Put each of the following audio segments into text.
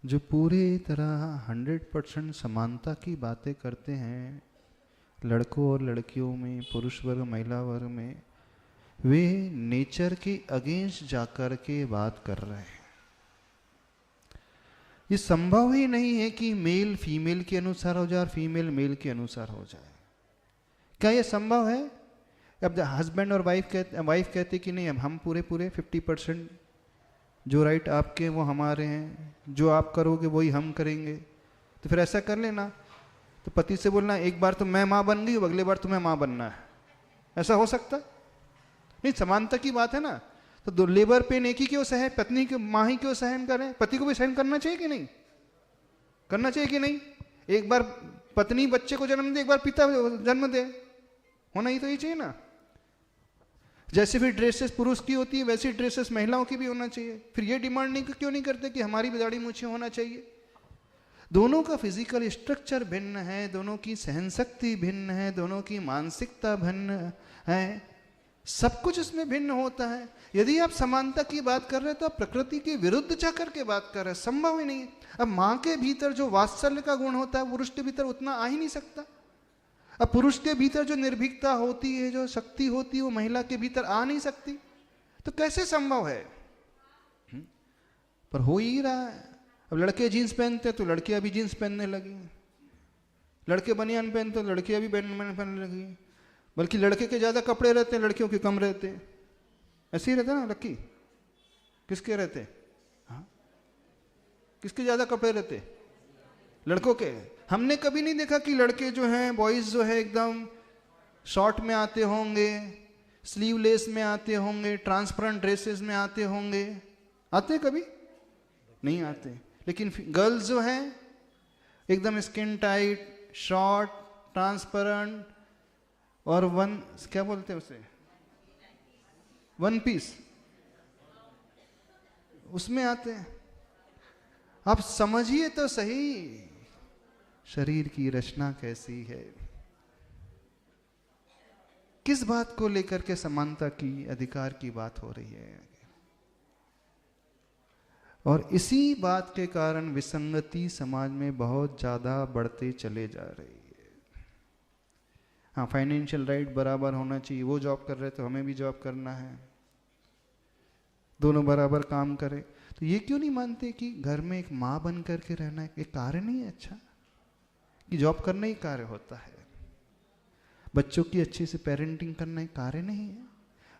जो पूरी तरह 100% समानता की बातें करते हैं लड़कों और लड़कियों में, पुरुष वर्ग महिला वर्ग में, वे नेचर के अगेंस्ट जाकर के बात कर रहे हैं। ये संभव ही नहीं है कि मेल फीमेल के अनुसार हो जाए और फीमेल मेल के अनुसार हो जाए। क्या ये संभव है? अब हस्बैंड और वाइफ कहते कि नहीं, अब हम पूरे 50% जो राइट आपके वो हमारे हैं, जो आप करोगे वही हम करेंगे, तो फिर ऐसा कर लेना। तो पति से बोलना एक बार तो मैं माँ बन गई, अगले बार तुम्हें माँ बनना है। ऐसा हो सकता नहीं, समानता की बात है ना। तो दो लेबर पेन एक ही क्यों सहे, पत्नी की माँ ही क्यों सहन करें? पति को भी सहन करना चाहिए कि नहीं? करना चाहिए कि नहीं? एक बार पत्नी बच्चे को जन्म दे, एक बार पिता जन्म दे, होना ही तो ये चाहिए ना। जैसे फिर ड्रेसेस पुरुष की होती है वैसी ड्रेसेस महिलाओं की भी होना चाहिए। फिर ये डिमांड नहीं क्यों नहीं करते कि हमारी भी दाढ़ी मूछें होना चाहिए? दोनों का फिजिकल स्ट्रक्चर भिन्न है, दोनों की सहन शक्ति भिन्न है, दोनों की मानसिकता भिन्न है, सब कुछ इसमें भिन्न होता है। यदि आप समानता की बात कर रहे हैं तो आप प्रकृति के विरुद्ध जाकर के बात कर रहे हैं, संभव ही नहीं है। अब माँ के भीतर जो वात्सल्य का गुण होता है पुरुष के भीतर उतना आ ही नहीं सकता। अब पुरुष के भीतर जो निर्भीकता होती है, जो शक्ति होती है, वो महिला के भीतर आ नहीं सकती। तो कैसे संभव है? पर हो ही रहा है। अब लड़के जीन्स पहनते तो लड़कियां भी जीन्स पहनने लगी, लड़के बनियान पहनते तो लड़कियां भी बनियान पहनने लगी। बल्कि लड़के के ज्यादा कपड़े रहते हैं, लड़कियों के कम रहते हैं। ऐसे ही रहता ना लक्की? किसके रहते? हाँ, किसके ज्यादा कपड़े रहते? लड़कों के। हमने कभी नहीं देखा कि लड़के जो हैं, बॉयज जो है एकदम शॉर्ट में आते होंगे, स्लीवलेस में आते होंगे, ट्रांसपेरेंट ड्रेसेस में आते होंगे। आते कभी नहीं आते। लेकिन गर्ल्स जो हैं एकदम स्किन टाइट, शॉर्ट, ट्रांसपेरेंट और क्या बोलते हैं उसे, वन पीस, उसमें आते हैं। आप समझिए तो सही शरीर की रचना कैसी है। किस बात को लेकर के समानता की, अधिकार की बात हो रही है? और इसी बात के कारण विसंगति समाज में बहुत ज्यादा बढ़ते चले जा रही है। हाँ, फाइनेंशियल राइट बराबर होना चाहिए, वो जॉब कर रहे तो हमें भी जॉब करना है, दोनों बराबर काम करें। तो ये क्यों नहीं मानते कि घर में एक माँ बन करके रहना एक कार्य नहीं है? अच्छा, कि जॉब करना ही कार्य होता है। बच्चों की अच्छे से पेरेंटिंग करना एक कार्य नहीं है?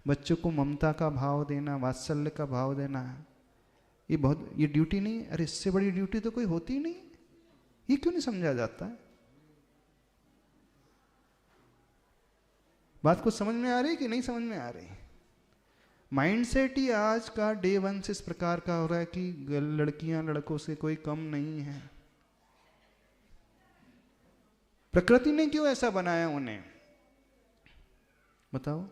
बच्चों को ममता का भाव देना, वात्सल्य का भाव देना, ये ड्यूटी नहीं है? अरे इससे बड़ी ड्यूटी तो कोई होती ही नहीं। ये क्यों नहीं समझा जाता है? बात को समझ में आ रही है कि नहीं समझ में आ रही? माइंडसेट ही आज का डे 1 से इस प्रकार का हो रहा है कि लड़कियां लड़कों से कोई कम नहीं है। प्रकृति ने क्यों ऐसा बनाया उन्हें? बताओ।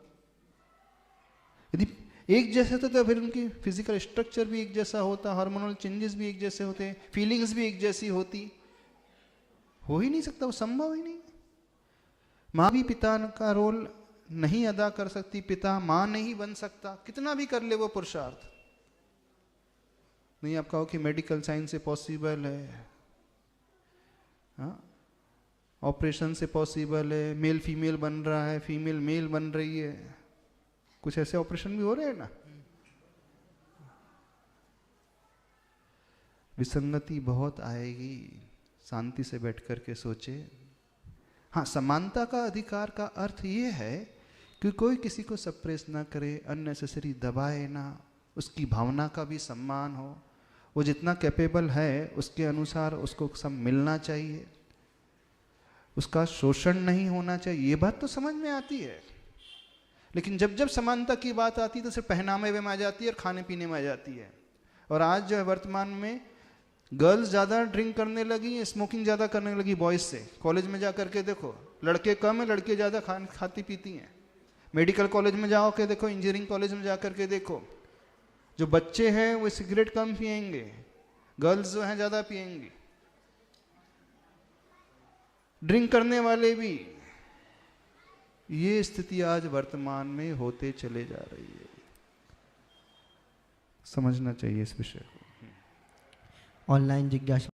यदि एक जैसे तो फिर उनकी फिजिकल स्ट्रक्चर भी एक जैसा होता, हार्मोनल चेंजेस भी एक जैसे होते, फीलिंग्स भी एक जैसी होती। हो ही नहीं सकता, वो संभव ही नहीं। माँ भी पिता का रोल नहीं अदा कर सकती, पिता माँ नहीं बन सकता, कितना भी कर ले वो पुरुषार्थ। नहीं, आप कहो कि मेडिकल साइंस से पॉसिबल है, हाँ, ऑपरेशन से पॉसिबल है, मेल फीमेल बन रहा है, फीमेल मेल बन रही है, कुछ ऐसे ऑपरेशन भी हो रहे हैं ना। विसंगति बहुत आएगी, शांति से बैठ करके सोचे। हाँ, समानता का अधिकार का अर्थ ये है कि कोई किसी को सप्रेस ना करे, अननेसेसरी दबाए ना, उसकी भावना का भी सम्मान हो, वो जितना कैपेबल है उसके अनुसार उसको सब मिलना चाहिए, उसका शोषण नहीं होना चाहिए। ये बात तो समझ में आती है। लेकिन जब जब समानता की बात आती है तो सिर्फ पहनावे में आ जाती है और खाने पीने में आ जाती है। और आज जो है वर्तमान में गर्ल्स ज़्यादा ड्रिंक करने लगी, स्मोकिंग ज़्यादा करने लगी बॉयज़ से। कॉलेज में जा करके देखो, लड़के कम है, लड़के ज़्यादा खाती पीती हैं। मेडिकल कॉलेज में जाओ के देखो, इंजीनियरिंग कॉलेज में जा करके देखो, जो बच्चे हैं वो सिगरेट कम पियेंगे, गर्ल्स जो हैं ज़्यादा पियेंगी। ड्रिंक करने वाले भी। ये स्थिति आज वर्तमान में होते चले जा रही है। समझना चाहिए इस विषय को। ऑनलाइन जिज्ञासा